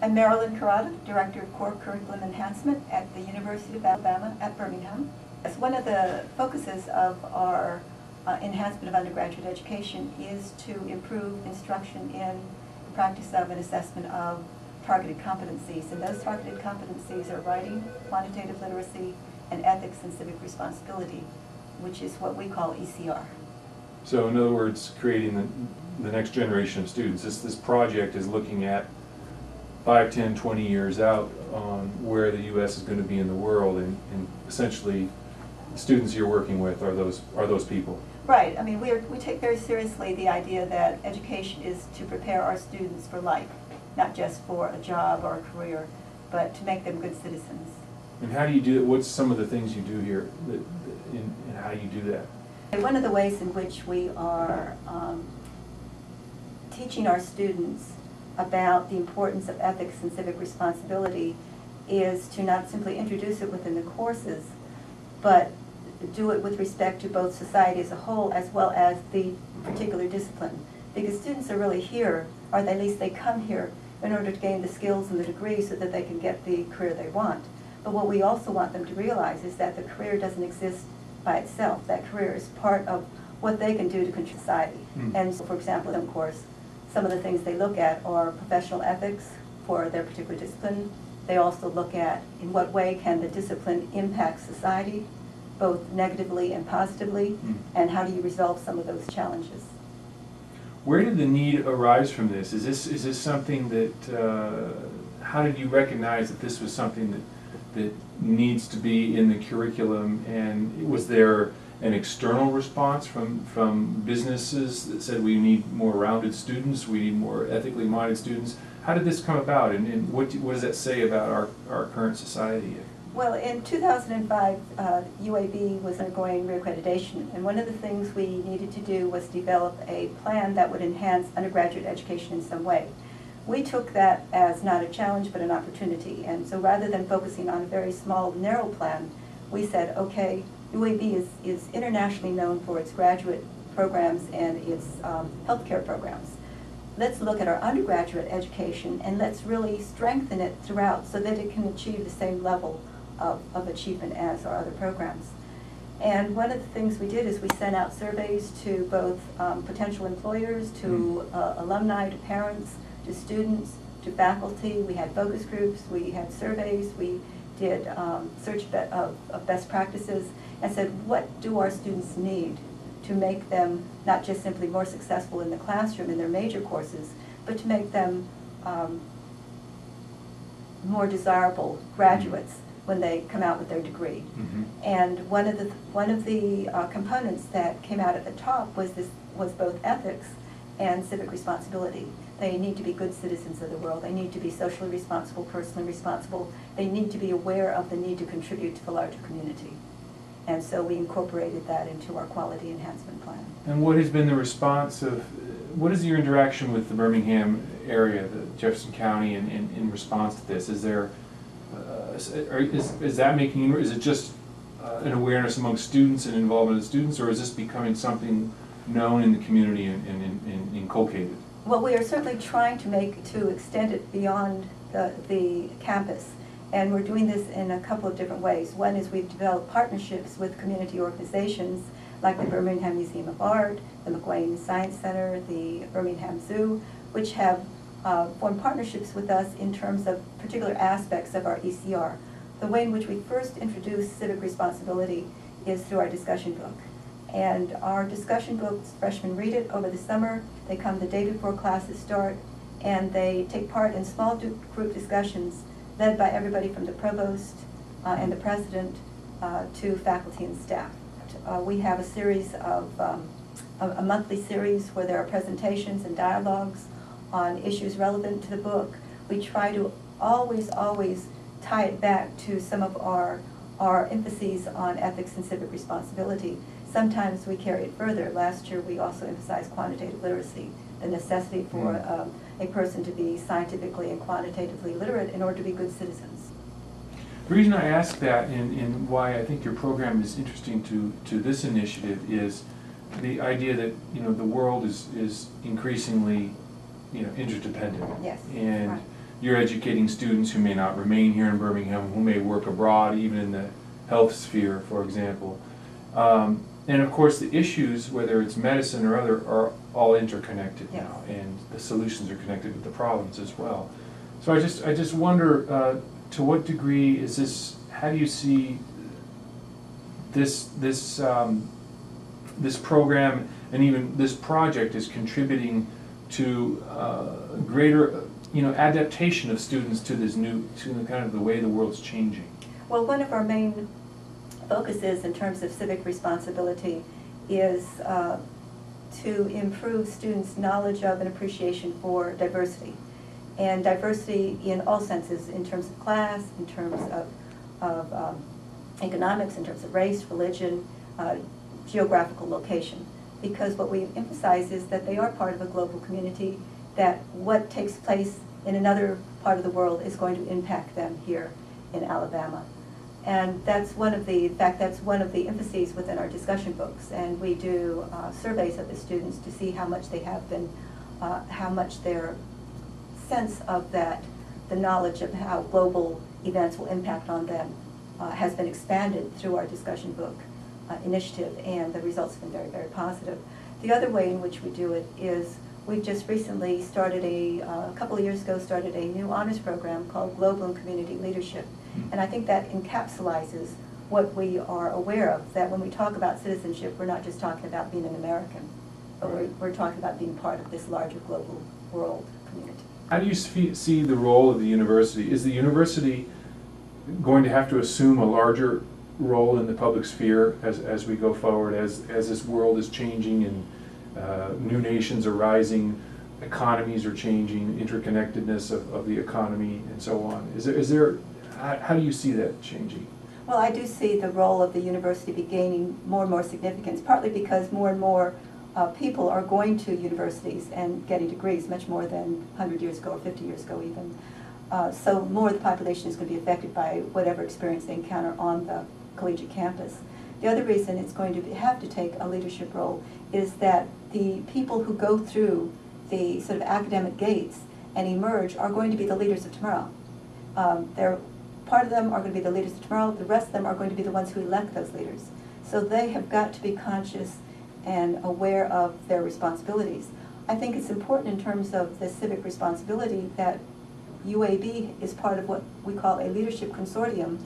I'm Marilyn Carrata, Director of Core Curriculum Enhancement at the University of Alabama at Birmingham. As one of the focuses of our enhancement of undergraduate education is to improve instruction in the practice of and assessment of targeted competencies. And those targeted competencies are writing, quantitative literacy, and ethics and civic responsibility, which is what we call ECR. So in other words, creating the next generation of students. This project is looking at 5, 10, 20 years out on where the U.S. is going to be in the world, and essentially the students you're working with are those people. Right. I mean, we take very seriously the idea that education is to prepare our students for life, not just for a job or a career, but to make them good citizens. And how do you do it? What's some of the things you do here, and how do you do that? One of the ways in which we are teaching our students about the importance of ethics and civic responsibility is to not simply introduce it within the courses, but do it with respect to both society as a whole as well as the particular discipline. Because students are really here, or at least they come here, in order to gain the skills and the degree so that they can get the career they want. But what we also want them to realize is that the career doesn't exist by itself. That career is part of what they can do to contribute to society. And so, for example, of course, some of the things they look at are professional ethics for their particular discipline. They also look at in what way can the discipline impact society, both negatively and positively, and how do you resolve some of those challenges. Where did the need arise from this? Is this something that, how did you recognize that this was something that needs to be in the curriculum, and was there an external response from businesses that said we need more rounded students, we need more ethically minded students? How did this come about, and what does that say about our current society? Well, in 2005, UAB was undergoing reaccreditation, and one of the things we needed to do was develop a plan that would enhance undergraduate education in some way. We took that as not a challenge but an opportunity, and so rather than focusing on a very small, narrow plan, we said, okay, UAB is internationally known for its graduate programs and its healthcare programs. Let's look at our undergraduate education and let's really strengthen it throughout so that it can achieve the same level of achievement as our other programs. And one of the things we did is we sent out surveys to both potential employers, to alumni, to parents, to students, to faculty. We had focus groups, we had surveys, we did search of best practices, and said, what do our students need to make them not just simply more successful in the classroom in their major courses, but to make them more desirable graduates when they come out with their degree. And one of the components that came out at the top was both ethics and civic responsibility. They need to be good citizens of the world. They need to be socially responsible, personally responsible. They need to be aware of the need to contribute to the larger community. And so we incorporated that into our quality enhancement plan. And what has been the response of, what is your interaction with the Birmingham area, the Jefferson County, in response to this? Is there, is that making, is it just an awareness among students and involvement of students, or is this becoming something known in the community and inculcated? Well, we are certainly trying to extend it beyond the campus. And we're doing this in a couple of different ways. One is we've developed partnerships with community organizations like the Birmingham Museum of Art, the McWane Science Center, the Birmingham Zoo, which have formed partnerships with us in terms of particular aspects of our ECR. The way in which we first introduced civic responsibility is through our discussion book. And our discussion books, freshmen read it over the summer. They come the day before classes start, and they take part in small group discussions led by everybody from the provost and the president to faculty and staff. We have a series of, a monthly series where there are presentations and dialogues on issues relevant to the book. We try to always tie it back to some of our emphases on ethics and civic responsibility. Sometimes we carry it further. Last year we also emphasized quantitative literacy, the necessity for a person to be scientifically and quantitatively literate in order to be good citizens. The reason I ask that and why I think your program is interesting to this initiative is the idea that the world is increasingly interdependent. Yes. And right. you're educating students who may not remain here in Birmingham, who may work abroad, even in the health sphere, for example. And of course, the issues, whether it's medicine or other, are all interconnected Yes. now, and the solutions are connected with the problems as well. So I just wonder, to what degree is this? How do you see this program and even this project is contributing to greater, adaptation of students to this to kind of the way the world's changing? Well, one of our main focuses in terms of civic responsibility is to improve students' knowledge of and appreciation for diversity. And diversity in all senses, in terms of class, in terms of economics, in terms of race, religion, geographical location. Because what we emphasize is that they are part of a global community, that what takes place in another part of the world is going to impact them here in Alabama. And that's one of the, in fact, that's one of the emphases within our discussion books. And we do surveys of the students to see how much they have been, how much their sense of that, the knowledge of how global events will impact on them has been expanded through our discussion book initiative, and the results have been very, very positive. The other way in which we do it is we've just recently started a couple of years ago, started a new honors program called Global and Community Leadership. And I think that encapsulates what we are aware of, that when we talk about citizenship, we're not just talking about being an American, but we're talking about being part of this larger global world community. How do you see the role of the university? Is the university going to have to assume a larger role in the public sphere as we go forward, as this world is changing and new nations are rising, economies are changing, interconnectedness of the economy and so on? Is there how do you see that changing? Well, I do see the role of the university be gaining more and more significance, partly because more and more people are going to universities and getting degrees, much more than 100 years ago or 50 years ago even. So more of the population is going to be affected by whatever experience they encounter on the collegiate campus. The other reason it's going to have to take a leadership role is that the people who go through the sort of academic gates and emerge are going to be the leaders of tomorrow. Part of them are going to be the leaders of tomorrow, the rest of them are going to be the ones who elect those leaders. So they have got to be conscious and aware of their responsibilities. I think it's important in terms of the civic responsibility that UAB is part of what we call a leadership consortium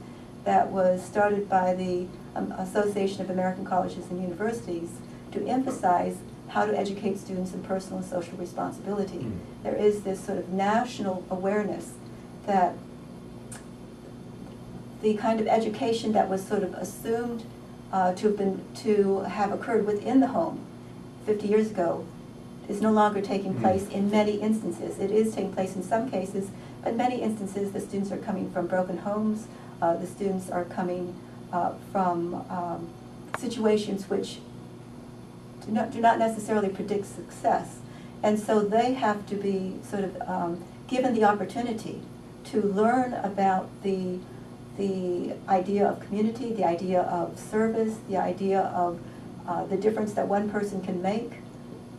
that was started by the Association of American Colleges and Universities to emphasize how to educate students in personal and social responsibility. There is this sort of national awareness that the kind of education that was sort of assumed to have occurred within the home 50 years ago is no longer taking place in many instances. It is taking place in some cases, but in many instances the students are coming from broken homes, the students are coming from situations which do not necessarily predict success. And so they have to be sort of given the opportunity to learn about the idea of community, the idea of service, the idea of the difference that one person can make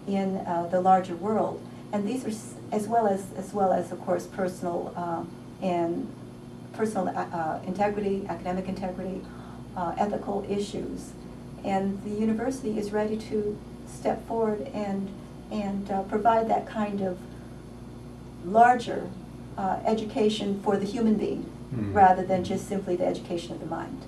in the larger world. And these are, as well as of course personal integrity, academic integrity, ethical issues. And the university is ready to step forward and provide that kind of larger education for the human being, rather than just simply the education of the mind.